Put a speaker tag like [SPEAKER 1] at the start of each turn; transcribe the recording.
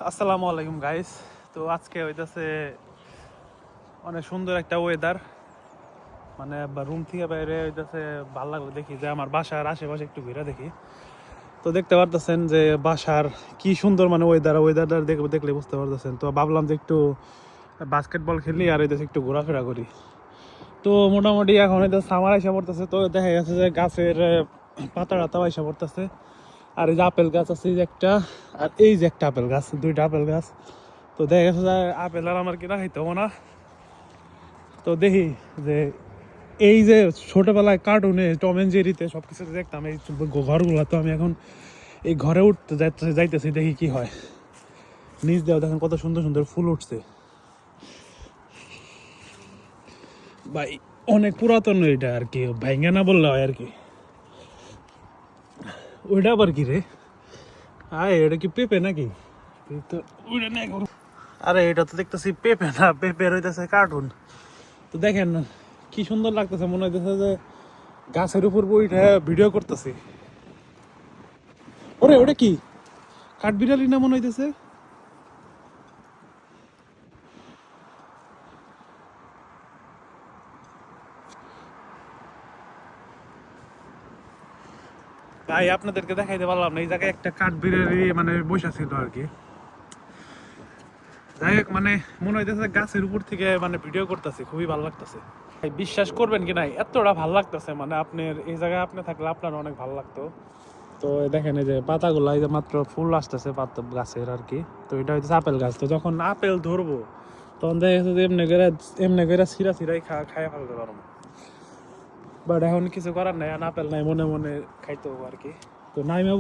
[SPEAKER 1] আসসালামু আলাইকুম গাইস। তো আজকে হইতাছে অনেক সুন্দর একটা ওয়েদার, মানে রুম থেকে বাইরে হইতাছে ভালো লাগলো দেখি যে আমার বাসার আশেপাশে একটু ঘুরে দেখি। তো দেখতে পারতেছেন যে বাসার কি সুন্দর মানে ওয়েদারটা দেখলে বুঝতে পারতেছেন। তো ভাবলাম যে একটু বাস্কেটবল খেলি আর হইতাছে একটু ঘোরাফেরা করি। তো মোটামুটি এখন হয়তো সামার আইসা পড়তেছে, তো দেখা গেছে যে গাছের পাতা টাতা আইসা পড়তেছে। আর এই যে আপেল গাছ আছে এই যে একটা, আর এই যে একটা আপেল গাছ, দুইটা আপেল গাছ। তো দেখা গেছে যে আপেল আর আমার কিনা খাইতে হবো না। তো দেখি যে এই যে ছোটবেলায় কার্টুনে টম এন্ড জেরিতে সব কিছু দেখতাম এই ঘরগুলো, তো আমি এখন এই ঘরে উঠতে যাইতেছি, দেখি কি হয়। নিচ দেওয়া দেখেন কত সুন্দর সুন্দর ফুল উঠছে ভাই, অনেক পুরাতন এটা আর কি, ভাইঙ্গা না বললে হয় আর কি। ওইটা আবার কি রে? আয় এটা কি পেঁপে নাকি? তো ওইটা নেই। আরে এটা তো দেখতেছি পেঁপে না, পেঁপে হইতেছে কার্টুন। তো দেখেন কি সুন্দর লাগতেছে, মনে হইতেছে যে গাছের উপর বইটা ভিডিও করতেছি। ওরে ওটা কি কাঠবিড়ালি না মনে হইতেছে? ভাই আপনাদেরকে দেখাইতে পারলাম না, এই জায়গায় একটা কাঠবিড়ালি মানে বসা ছিল আর কি। যাই হোক, মানে মনে হইতেছে গাছের উপর থেকে মানে ভিডিও করতেছি, খুবই ভালো লাগতেছে। ভাই বিশ্বাস করবেন কি নাই, এতটা ভালো লাগতেছে, মানে আপনার এই জায়গায় আপনি থাকলে আপনার অনেক ভালো লাগতো। তো দেখেন এই যে পাতাগুলো, এই যে মাত্র ফুল আসতেছে পাতা গাছের আর কি। তো এটা হইতেছে আপেল গাছ। তো যখন আপেল ধরবো তখন দেখা যাচ্ছে যে এমনি করে ছিঁড়া ছিঁড়াই খাইয়া ফেলতে পারবো। বাট এখন কিছু করার নাই, আপেল নাই, মনে মনে খাইতে হবো আর কি। তো নাইমা